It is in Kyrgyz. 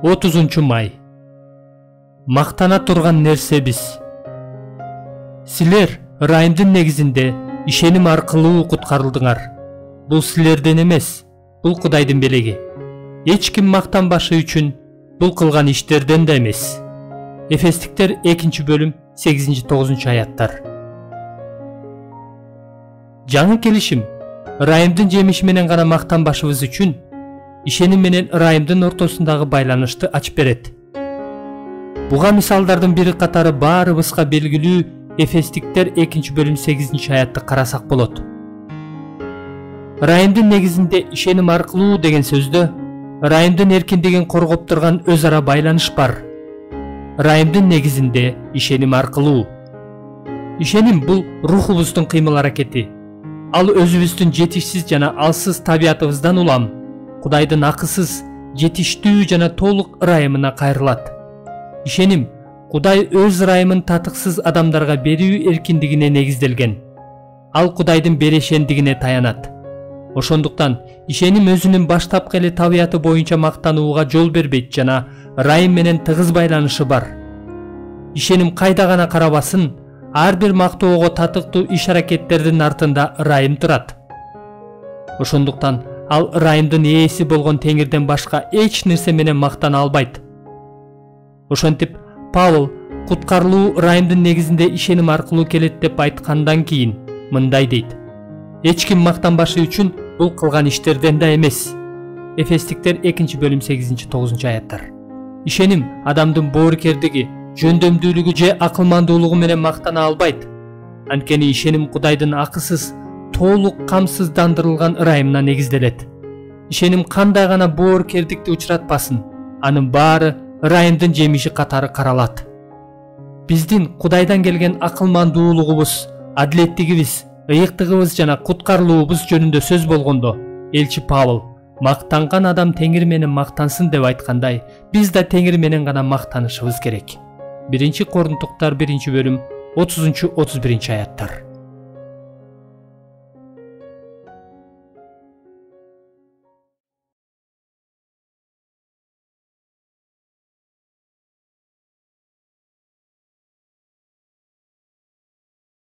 30 май. Мактана турган нерсе биз. Силер ырайымдын негизинде ишеним аркылуу куткарылдыңар. Бул силерден эмес, бул Кудайдын белеги. Эч ким мактанбашы үчүн бул кылган иштерден да эмес. Эфестиктер 2-бөлүм 8-9 аяттар. Жаңы келишим ырайымдын жемиши менен гана мактанбашыбыз үчүн ишеним менен ырайымдын ортосундагы байланышты ачып берет. Буга мисалдардын бири катары баарыбызга белгилүү Эфестиктер 2-бөлүм 8 аятты карасак болот. Ырайымдын негизинде ишеним аркылуу деген сөздө ырайымдын эркиндигин коргоп турган өз ара байланыш бар. Ырайымдын негизинде ишеним аркылуу. Ишеним бул рухубуздун кыймыл аракети. Ал өзүбүздүн жетишсиз жана алсыз табиятыбыздан улам Кудайдын акысыз, жетиштүү жана толук ырайымына кайрылат. Ишеним Кудай өз ырайымын татыксыз адамдарга берүү эркиндигине негизделген. Ал Кудайдын берешендигине таянат. Ошондуктан ишеним өзүнүн баштапкы эле табияты боюнча мактанууга жол бербейт жана ырайым менен тыгыз байланышы бар. Ишеним кайда гана карабасын, ар бир мактоого татыктуу иш-аракеттердин артында ырайым турат. Ошондуктан ал ырайымдын ээси болгон Теңирден башка эч нерсе менен мактана албайт. Ошентип Павыл куткарылуу ырайымдын негизинде ишеним аркылуу келет деп айткандан кийин мындай дейт: эч ким мактанбашы үчүн бул кылган иштерден да эмес. Эфестиктер 2-бөлүм 8-9 аяттар. Ишеним адамдын боорукердиги, жөндөмдүүлүгү же акылмандуулугу менен мактана албайт. Анткени ишеним Кудайдын акысыз, толук камсыздандырылган ырайымына негизделет. Ишеним кандай гана боорукердикти учуратпасын, анын баары ырайымдын жемиши катары каралат. Биздин Кудайдан келген акылмандуулугубуз, адилеттигибиз, ыйыктыгыбыз жана куткарылуубуз жөнүндө сөз болгондо, элчи Павыл мактанган адам Теңир менен мактансын деп айткандай, биз да Теңир менен гана мактанышыбыз керек. 1 Корунтуктар 1-бөлүм 30-31 аяттар.